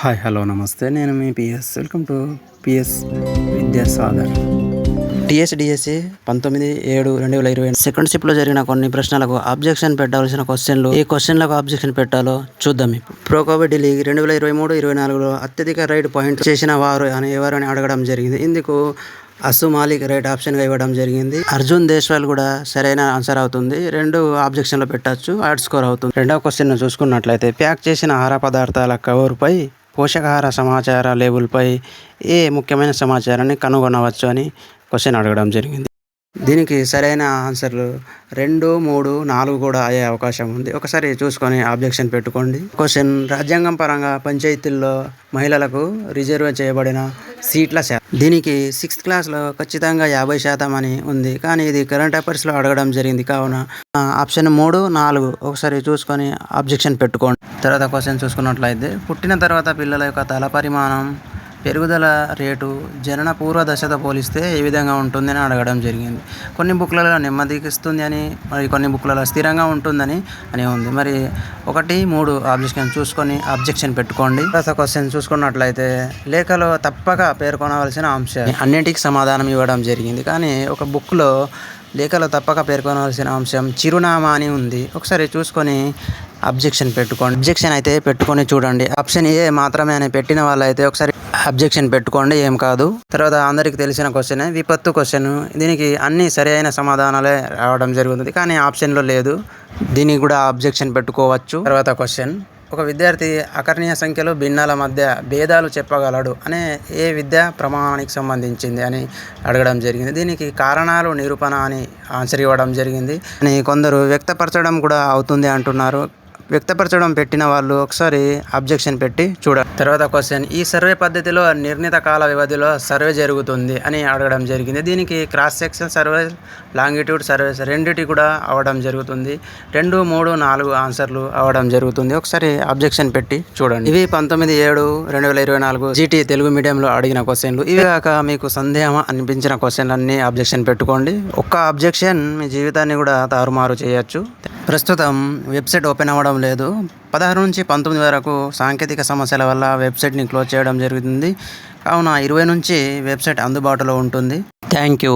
Hi hello నమస్తే. నేను మీ PS. Welcome to PS Vidyasagar. TSDSC 19/7/2020 second షిప్లో జరిగిన కొన్ని ప్రశ్నలకు అబ్జెక్షన్ పెట్టాల్సిన క్వశ్చన్లు, ఏ క్వశ్చన్లకు అబ్జెక్షన్ పెట్టాలో చూద్దాం. ఇప్పుడు ప్రో కబడ్డీ లీగ్ 2023-24లో అత్యధిక రైడ్ పాయింట్ చేసిన వారు అని ఎవరని అడగడం జరిగింది. ఇందుకు అసు మాలిక్ రైట్ ఆప్షన్గా ఇవ్వడం జరిగింది. అర్జున్ దేశ్వాల్ కూడా సరైన ఆన్సర్ అవుతుంది. 2 ఆబ్జెక్షన్లు పెట్టచ్చు, యాడ్ స్కోర్ అవుతుంది. రెండవ క్వశ్చన్ చూసుకున్నట్లయితే ప్యాక్ చేసిన ఆహార పదార్థాల కవర్పై పోషకాహార సమాచార లేబుల్పై ఏ ముఖ్యమైన సమాచారాన్ని కనుగొనవచ్చు అని క్వశ్చన్ అడగడం జరిగింది. దీనికి సరైన ఆన్సర్లు 2, 3, 4 కూడా అయ్యే అవకాశం ఉంది. ఒకసారి చూసుకొని ఆబ్జెక్షన్ పెట్టుకోండి. క్వశ్చన్: రాజ్యాంగం పరంగా పంచాయతీల్లో మహిళలకు రిజర్వ్ చేయబడిన సీట్ల శాతం. దీనికి 6th క్లాస్లో ఖచ్చితంగా 50% అని ఉంది, కానీ ఇది కరెంట్ అఫైర్స్లో అడగడం జరిగింది. కావున ఆప్షన్ 3, 4 ఒకసారి చూసుకొని ఆబ్జెక్షన్ పెట్టుకోండి. తర్వాత క్వశ్చన్ చూసుకున్నట్లయితే పుట్టిన తర్వాత పిల్లల యొక్క తల పరిమాణం పెరుగుదల రేటు జనన పూర్వ దశతో పోలిస్తే ఏ విధంగా ఉంటుందని అడగడం జరిగింది. కొన్ని బుక్లలో నెమ్మదిస్తుంది అని, మరి కొన్ని బుక్లలో స్థిరంగా ఉంటుందని ఉంది. మరి 1, 3 ఆబ్జెక్షన్ చూసుకొని ఆబ్జెక్షన్ పెట్టుకోండి. తర్వాత క్వశ్చన్ చూసుకున్నట్లయితే లేఖలో తప్పక పేర్కొనవలసిన అంశం, అన్నింటికి సమాధానం ఇవ్వడం జరిగింది. కానీ ఒక బుక్లో లేఖలో తప్పక పేర్కొనవలసిన అంశం చిరునామా అని ఉంది. ఒకసారి చూసుకొని అబ్జెక్షన్ పెట్టుకోండి. అబ్జెక్షన్ అయితే పెట్టుకొని చూడండి. ఆప్షన్ ఏ మాత్రమే అని పెట్టిన వాళ్ళైతే ఒకసారి అబ్జెక్షన్ పెట్టుకోండి, ఏం కాదు. తర్వాత అందరికీ తెలిసిన క్వశ్చన్ విపత్తు క్వశ్చన్. దీనికి అన్ని సరైన సమాధానాలే రావడం జరుగుతుంది, కానీ ఆప్షన్లో లేదు. దీనికి కూడా అబ్జెక్షన్ పెట్టుకోవచ్చు. తర్వాత క్వశ్చన్: ఒక విద్యార్థి అకర్ణీయ సంఖ్యలో భిన్నాల మధ్య భేదాలు చెప్పగలడు అనే ఏ విద్యా ప్రమాణానికి సంబంధించింది అని అడగడం జరిగింది. దీనికి కారణాలు నిరూపణ అని ఆన్సర్ ఇవ్వడం జరిగింది. అని కొందరు వ్యక్తపరచడం కూడా అవుతుంది అంటున్నారు. వ్యక్తపరచడం పెట్టిన వాళ్ళు ఒకసారి అబ్జెక్షన్ పెట్టి చూడండి. తర్వాత క్వశ్చన్: ఈ సర్వే పద్ధతిలో నిర్ణీత కాల వ్యవధిలో సర్వే జరుగుతుంది అని అడగడం జరిగింది. దీనికి cross section survey, longitude surveys రెండిటి కూడా అవ్వడం జరుగుతుంది. 2, 3, 4 ఆన్సర్లు అవ్వడం జరుగుతుంది. ఒకసారి అబ్జెక్షన్ పెట్టి చూడండి. ఇవి 19/7/2024 జీటీ తెలుగు మీడియంలో అడిగిన క్వశ్చన్లు. ఇవి కాక మీకు సందేహం అనిపించిన క్వశ్చన్లన్నీ అబ్జెక్షన్ పెట్టుకోండి. ఒక్క అబ్జెక్షన్ మీ జీవితాన్ని కూడా తారుమారు చేయొచ్చు. ప్రస్తుతం వెబ్సైట్ ఓపెన్ అవ్వడం లేదు. 16 నుంచి 19 వరకు సాంకేతిక సమస్యల వల్ల వెబ్సైట్ని క్లోజ్ చేయడం జరుగుతుంది. కావున 20 నుంచి వెబ్సైట్ అందుబాటులో ఉంటుంది. Thank you.